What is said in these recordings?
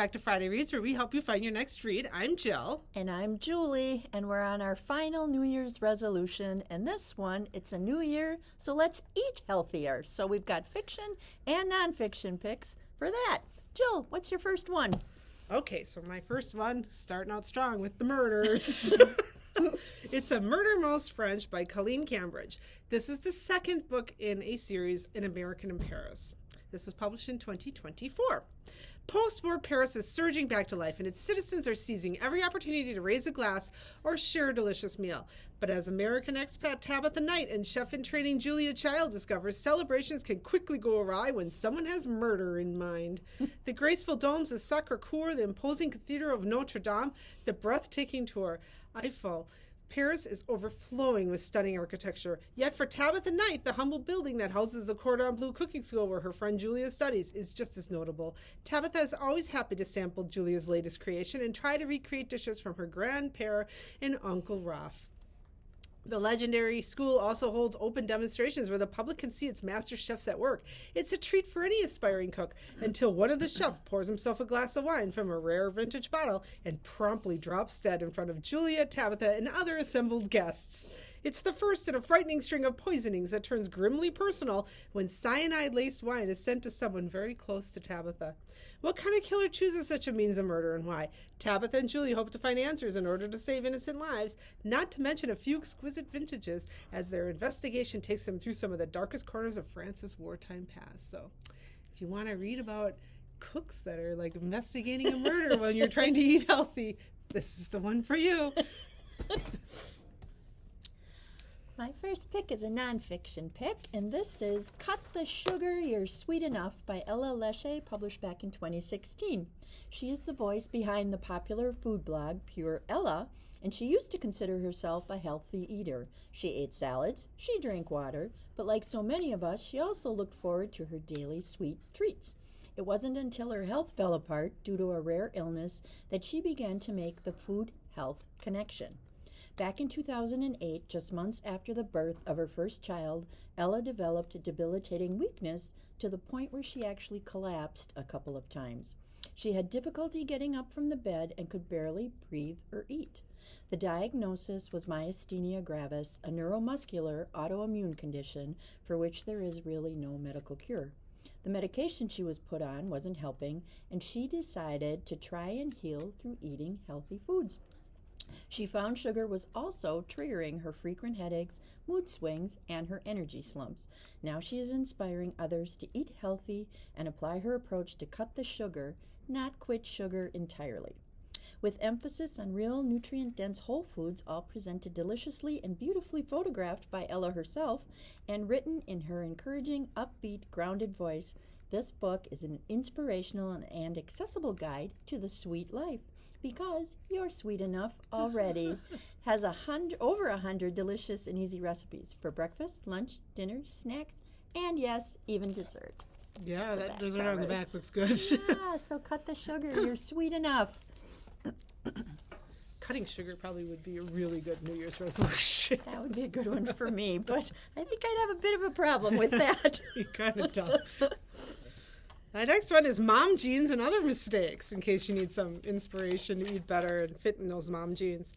back to Friday Reads, where we help you find your next read. I'm Jill. And I'm Julie, and we're on our final New Year's resolution. And this one, it's a new year, so let's eat healthier. So we've got fiction and nonfiction picks for that. Jill, what's your first one? Okay, so my first one, starting out strong with the murders. It's A Murder Most French by Colleen Cambridge. This is the second book in a series, An American in Paris. This was published in 2024. Post-war Paris is surging back to life, and its citizens are seizing every opportunity to raise a glass or share a delicious meal. But as American expat Tabitha Knight and chef-in-training Julia Child discover, celebrations can quickly go awry when someone has murder in mind. The graceful domes of Sacré-Cœur, the imposing cathedral of Notre Dame, the breathtaking Tour Eiffel. Paris is overflowing with stunning architecture. Yet for Tabitha Knight, the humble building that houses the Cordon Bleu cooking school where her friend Julia studies is just as notable. Tabitha is always happy to sample Julia's latest creation and try to recreate dishes from her grandpère and Uncle Ralph. The legendary school also holds open demonstrations where the public can see its master chefs at work. It's a treat for any aspiring cook until one of the chefs pours himself a glass of wine from a rare vintage bottle and promptly drops dead in front of Julia, Tabitha, and other assembled guests. It's the first in a frightening string of poisonings that turns grimly personal when cyanide-laced wine is sent to someone very close to Tabitha. What kind of killer chooses such a means of murder, and why? Tabitha and Julie hope to find answers in order to save innocent lives, not to mention a few exquisite vintages as their investigation takes them through some of the darkest corners of France's wartime past. So if you want to read about cooks that are like investigating a murder when you're trying to eat healthy, this is the one for you. My first pick is a nonfiction pick, and this is Cut the Sugar, You're Sweet Enough by Ella Lesche, published back in 2016. She is the voice behind the popular food blog Pure Ella, and she used to consider herself a healthy eater. She ate salads, she drank water, but like so many of us, she also looked forward to her daily sweet treats. It wasn't until her health fell apart due to a rare illness that she began to make the food-health connection. Back in 2008, just months after the birth of her first child, Ella developed a debilitating weakness to the point where she actually collapsed a couple of times. She had difficulty getting up from the bed and could barely breathe or eat. The diagnosis was myasthenia gravis, a neuromuscular autoimmune condition for which there is really no medical cure. The medication she was put on wasn't helping, and she decided to try and heal through eating healthy foods. She found sugar was also triggering her frequent headaches, mood swings, and her energy slumps. Now she is inspiring others to eat healthy and apply her approach to cut the sugar, not quit sugar entirely. With emphasis on real nutrient-dense whole foods, all presented deliciously and beautifully photographed by Ella herself and written in her encouraging, upbeat, grounded voice, this book is an inspirational and accessible guide to the sweet life. Because you're sweet enough already. Has over 100 delicious and easy recipes for breakfast, lunch, dinner, snacks, and yes, even dessert. Yeah, so that dessert on the back looks good. Yeah, so cut the sugar. You're sweet enough. Cutting sugar probably would be a really good New Year's resolution. That would be a good one for me, but I think I'd have a bit of a problem with that. You kind of don't. My next one is Mom Jeans and Other Mistakes, in case you need some inspiration to eat better and fit in those mom jeans.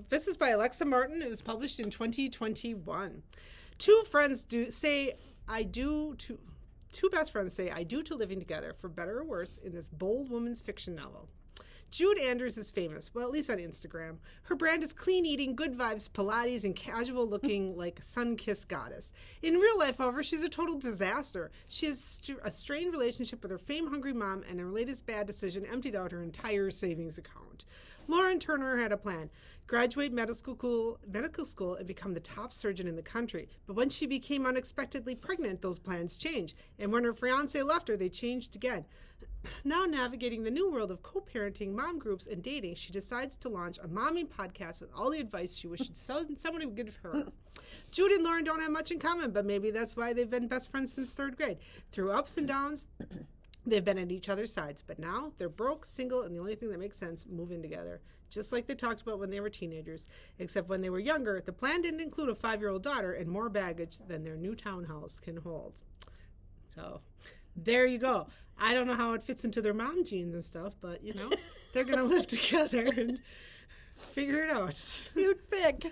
This is by Alexa Martin. It was published in 2021. Two best friends say I do to living together, for better or worse, in this bold woman's fiction novel. Jude Andrews is famous, well, at least on Instagram. Her brand is clean-eating, good vibes, Pilates, and casual-looking, like, sun-kissed goddess. In real life, however, she's a total disaster. She has a strained relationship with her fame-hungry mom, and her latest bad decision emptied out her entire savings account. Lauren Turner had a plan. Graduate medical school and become the top surgeon in the country. But when she became unexpectedly pregnant, those plans changed. And when her fiancé left her, they changed again. Now navigating the new world of co-parenting, mom groups, and dating, she decides to launch a momming podcast with all the advice she wishes someone would give her. Jude and Lauren don't have much in common, but maybe that's why they've been best friends since third grade. Through ups and downs, they've been at each other's sides. But now they're broke, single, and the only thing that makes sense, moving together. Just like they talked about when they were teenagers. Except when they were younger, the plan didn't include a 5-year-old daughter and more baggage than their new townhouse can hold. So There you go. I don't know how it fits into their mom jeans and stuff, but, they're going to live together and figure it out. Cute pick.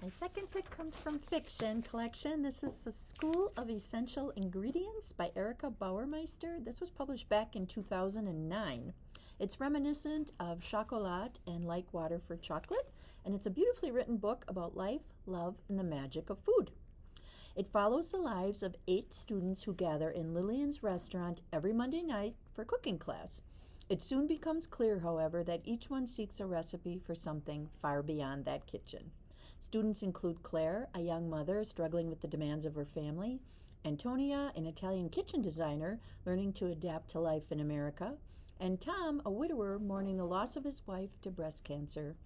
My second pick comes from Fiction Collection. This is The School of Essential Ingredients by Erica Bauermeister. This was published back in 2009. It's reminiscent of Chocolat and Like Water for Chocolate, and it's a beautifully written book about life, love, and the magic of food. It follows the lives of 8 students who gather in Lillian's restaurant every Monday night for cooking class. It soon becomes clear, however, that each one seeks a recipe for something far beyond that kitchen. Students include Claire, a young mother struggling with the demands of her family, Antonia, an Italian kitchen designer learning to adapt to life in America, and Tom, a widower mourning the loss of his wife to breast cancer.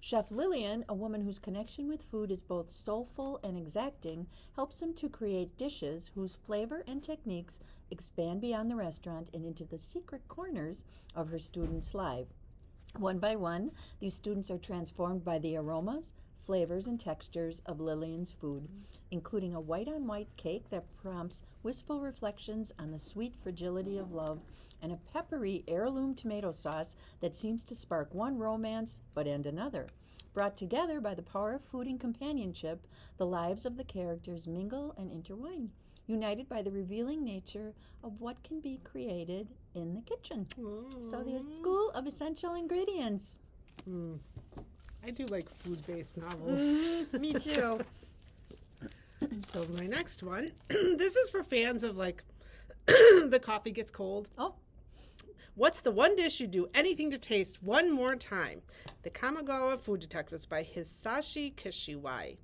Chef Lillian, a woman whose connection with food is both soulful and exacting, helps them to create dishes whose flavor and techniques expand beyond the restaurant and into the secret corners of her students' lives. One by one, these students are transformed by the aromas, flavors, and textures of Lillian's food, including a white-on-white cake that prompts wistful reflections on the sweet fragility of love, and a peppery heirloom tomato sauce that seems to spark one romance but end another. Brought together by the power of food and companionship, the lives of the characters mingle and intertwine, united by the revealing nature of what can be created in the kitchen. So the School of Essential Ingredients. I do like food-based novels. Me too. So my next one, this is for fans of the coffee gets cold. Oh. What's the one dish you do anything to taste one more time? The Kamigawa Food Detectives by Hisashi Kishiwai.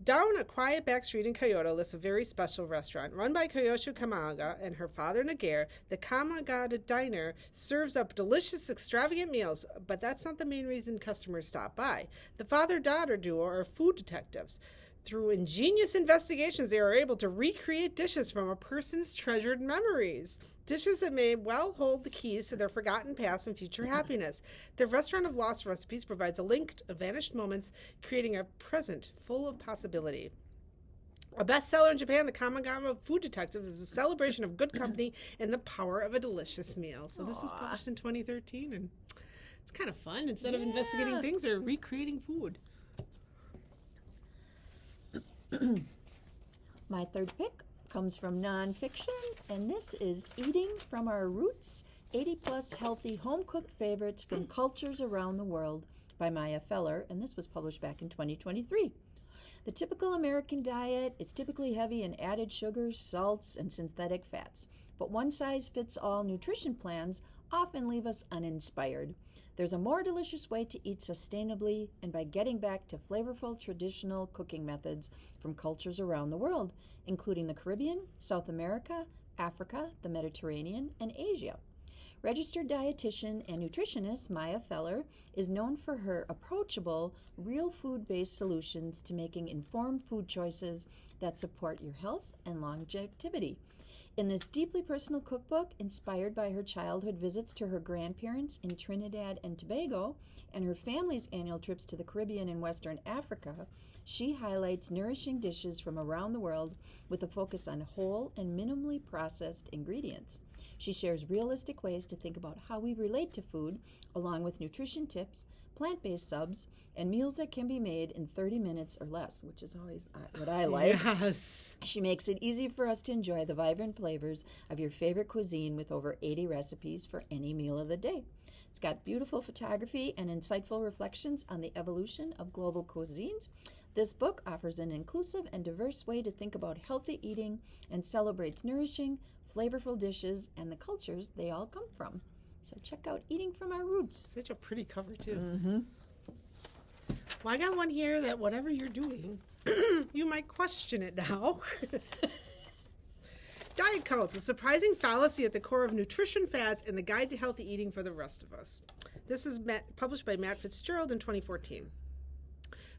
Down a quiet back street in Kyoto lives a very special restaurant. Run by Koyosho Kamaga and her father Nagare, the Kamigawa Diner serves up delicious, extravagant meals, but that's not the main reason customers stop by. The father-daughter duo are food detectives. Through ingenious investigations, they are able to recreate dishes from a person's treasured memories. Dishes that may well hold the keys to their forgotten past and future happiness. The Restaurant of Lost Recipes provides a link to vanished moments, creating a present full of possibility. A bestseller in Japan, the Kamigawa Food Detectives is a celebration of good company and the power of a delicious meal. So this was published in 2013, and it's kind of fun. Instead of investigating things, they're recreating food. My third pick comes from nonfiction, and this is Eating from Our Roots, 80-plus healthy home-cooked favorites from cultures around the world by Maya Feller, and this was published back in 2023. The typical American diet is typically heavy in added sugars, salts, and synthetic fats, but one-size-fits-all nutrition plans often leave us uninspired. There's a more delicious way to eat sustainably and by getting back to flavorful traditional cooking methods from cultures around the world, including the Caribbean, South America, Africa, the Mediterranean, and Asia. Registered dietitian and nutritionist Maya Feller is known for her approachable, real food-based solutions to making informed food choices that support your health and longevity. In this deeply personal cookbook, inspired by her childhood visits to her grandparents in Trinidad and Tobago and her family's annual trips to the Caribbean and Western Africa, she highlights nourishing dishes from around the world with a focus on whole and minimally processed ingredients. She shares realistic ways to think about how we relate to food, along with nutrition tips, plant-based subs, and meals that can be made in 30 minutes or less, which is always what I like. Yes. She makes it easy for us to enjoy the vibrant flavors of your favorite cuisine with over 80 recipes for any meal of the day. It's got beautiful photography and insightful reflections on the evolution of global cuisines. This book offers an inclusive and diverse way to think about healthy eating and celebrates nourishing, flavorful dishes and the cultures they all come from. So check out Eating from Our Roots. Such a pretty cover, too. Mm-hmm. Well, I got one here that whatever you're doing, you might question it now. Diet cults, a surprising fallacy at the core of nutrition fads and the guide to healthy eating for the rest of us. This is published by Matt Fitzgerald in 2014.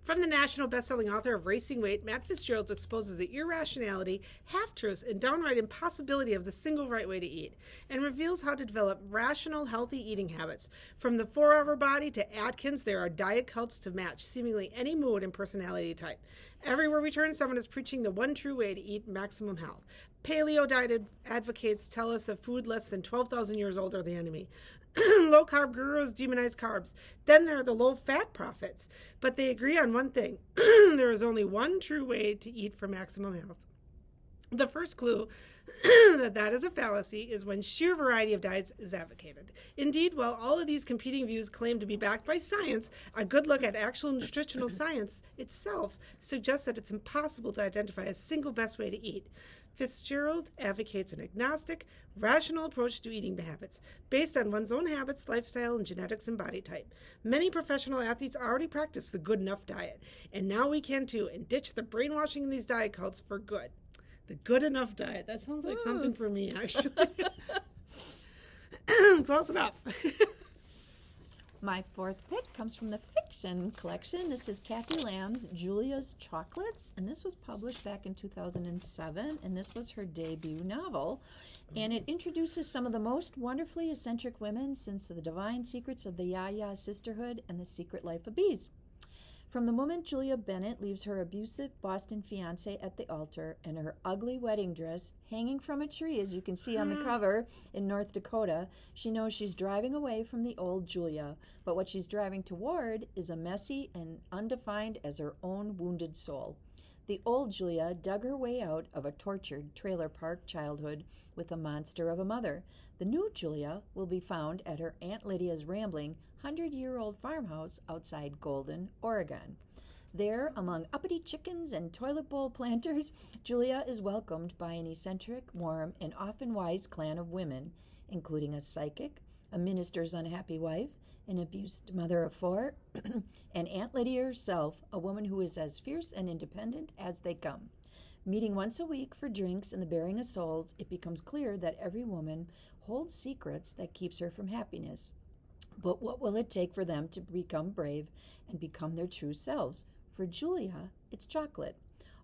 From the national best-selling author of Racing Weight, Matt Fitzgerald exposes the irrationality, half-truths, and downright impossibility of the single right way to eat, and reveals how to develop rational, healthy eating habits. From the 4-Hour Body to Atkins, there are diet cults to match seemingly any mood and personality type. Everywhere we turn, someone is preaching the one true way to eat maximum health. Paleo diet advocates tell us that food less than 12,000 years old are the enemy. Low-carb gurus demonize carbs. Then there are the low-fat prophets. But they agree on one thing. There is only one true way to eat for maximum health. The first clue that is a fallacy is when sheer variety of diets is advocated. Indeed, while all of these competing views claim to be backed by science, a good look at actual nutritional science itself suggests that it's impossible to identify a single best way to eat. Fitzgerald advocates an agnostic, rational approach to eating habits based on one's own habits, lifestyle, and genetics and body type. Many professional athletes already practice the good enough diet, and now we can too, and ditch the brainwashing in these diet cults for good. The good enough diet. That sounds like something for me, actually. Close enough. My fourth pick comes from the fiction collection. This is Kathy Lamb's Julia's Chocolates, and this was published back in 2007, and this was her debut novel. And it introduces some of the most wonderfully eccentric women since The Divine Secrets of the Ya-Ya Sisterhood and The Secret Life of Bees. From the moment Julia Bennett leaves her abusive Boston fiancé at the altar and her ugly wedding dress hanging from a tree, as you can see on the cover, in North Dakota, she knows she's driving away from the old Julia. But what she's driving toward is a messy and undefined as her own wounded soul. The old Julia dug her way out of a tortured trailer park childhood with a monster of a mother. The new Julia will be found at her Aunt Lydia's rambling 100-year-old farmhouse outside Golden, Oregon. There, among uppity chickens and toilet bowl planters, Julia is welcomed by an eccentric, warm, and often wise clan of women, including a psychic, a minister's unhappy wife, an abused mother of 4, and Aunt Lydia herself, a woman who is as fierce and independent as they come. Meeting once a week for drinks and the bearing of souls, it becomes clear that every woman holds secrets that keeps her from happiness. But what will it take for them to become brave and become their true selves? For Julia, it's chocolate.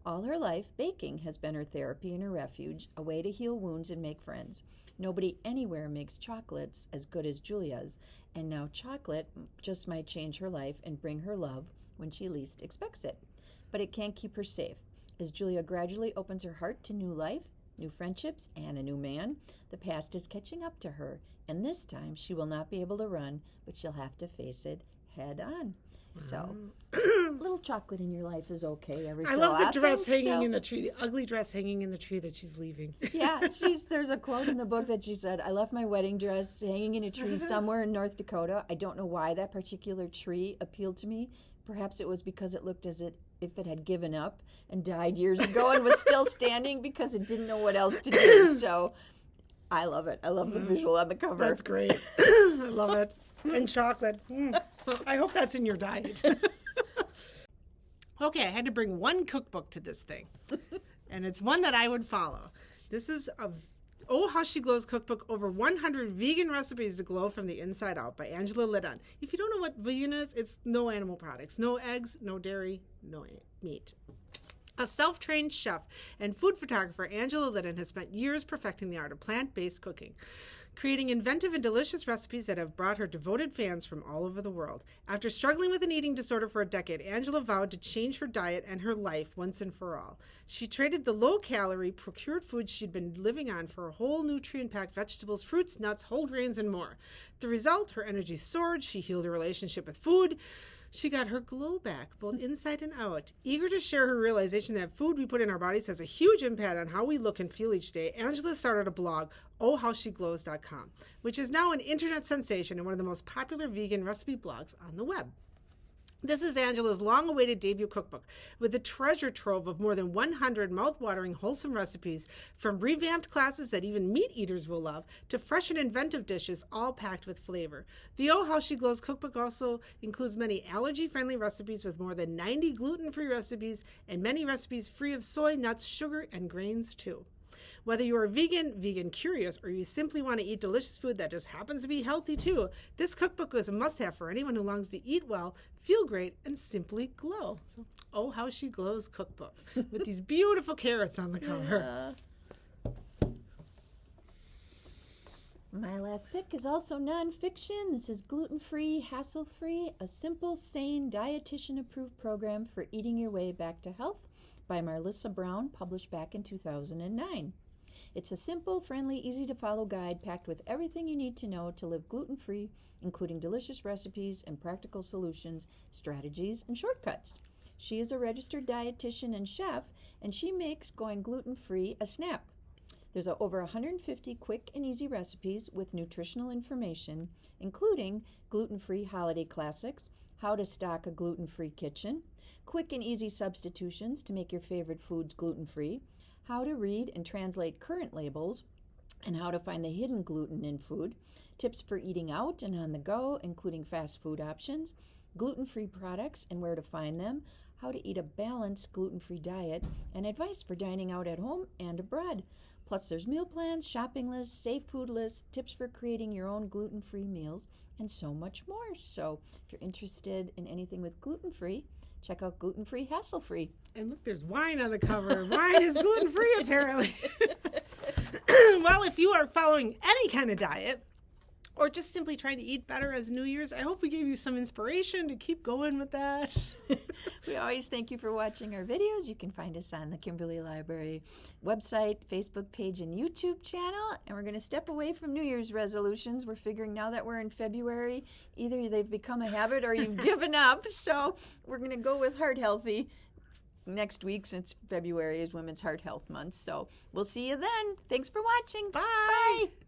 All her life, baking has been her therapy and her refuge, a way to heal wounds and make friends. Nobody anywhere makes chocolates as good as Julia's, and now chocolate just might change her life and bring her love when she least expects it. But it can't keep her safe. As Julia gradually opens her heart to new life, new friendships, and a new man, the past is catching up to her, and this time she will not be able to run, but she'll have to face it head on. So, a little chocolate in your life is okay every so often. I love the dress hanging in the tree, the ugly dress hanging in the tree that she's leaving. Yeah, there's a quote in the book that she said, I left my wedding dress hanging in a tree somewhere in North Dakota. I don't know why that particular tree appealed to me. Perhaps it was because it looked as if it had given up and died years ago and was still standing because it didn't know what else to do. So, I love it. I love the visual on the cover. That's great. I love it. And chocolate. I hope that's in your diet. Okay, I had to bring one cookbook to this thing. And it's one that I would follow. This is Oh How She Glows cookbook, over 100 vegan recipes to glow from the inside out, by Angela Liddon. If you don't know what vegan is, it's no animal products. No eggs, no dairy, no meat. A self-trained chef and food photographer, Angela Liddon has spent years perfecting the art of plant-based cooking, creating inventive and delicious recipes that have brought her devoted fans from all over the world. After struggling with an eating disorder for a decade, Angela vowed to change her diet and her life once and for all. She traded the low-calorie, procured foods she'd been living on for whole nutrient-packed vegetables, fruits, nuts, whole grains, and more. The result, her energy soared, she healed her relationship with food, she got her glow back, both inside and out. Eager to share her realization that food we put in our bodies has a huge impact on how we look and feel each day, Angela started a blog, ohhowsheglows.com, which is now an internet sensation and one of the most popular vegan recipe blogs on the web. This is Angela's long-awaited debut cookbook, with a treasure trove of more than 100 mouth-watering, wholesome recipes, from revamped classes that even meat eaters will love, to fresh and inventive dishes, all packed with flavor. The Oh How She Glows cookbook also includes many allergy-friendly recipes, with more than 90 gluten-free recipes, and many recipes free of soy, nuts, sugar, and grains, too. Whether you are vegan curious, or you simply want to eat delicious food that just happens to be healthy too, this cookbook is a must-have for anyone who longs to eat well, feel great, and simply glow. So, Oh How She Glows cookbook with these beautiful carrots on the cover. My last pick is also nonfiction. This is Gluten-Free, Hassle-Free, a simple, sane, dietitian-approved program for eating your way back to health by Marlissa Brown, published back in 2009. It's a simple, friendly, easy-to-follow guide packed with everything you need to know to live gluten-free, including delicious recipes and practical solutions, strategies, and shortcuts. She is a registered dietitian and chef, and she makes going gluten-free a snap. There's over 150 quick and easy recipes with nutritional information, including gluten-free holiday classics, how to stock a gluten-free kitchen, quick and easy substitutions to make your favorite foods gluten-free, how to read and translate current labels, and how to find the hidden gluten in food, tips for eating out and on the go, including fast food options, gluten-free products and where to find them, how to eat a balanced gluten-free diet, and advice for dining out at home and abroad. Plus, there's meal plans, shopping lists, safe food lists, tips for creating your own gluten-free meals, and so much more. So if you're interested in anything with gluten-free, check out Gluten-Free, Hassle-Free. And look, there's wine on the cover. Wine is gluten-free, apparently. Well, if you are following any kind of diet, or just simply trying to eat better as New Year's, I hope we gave you some inspiration to keep going with that. We always thank you for watching our videos. You can find us on the Kimberly Library website, Facebook page, and YouTube channel. And we're going to step away from New Year's resolutions. We're figuring now that we're in February, either they've become a habit or you've given up. So we're going to go with heart healthy next week, since February is Women's Heart Health Month. So we'll see you then. Thanks for watching. Bye. Bye.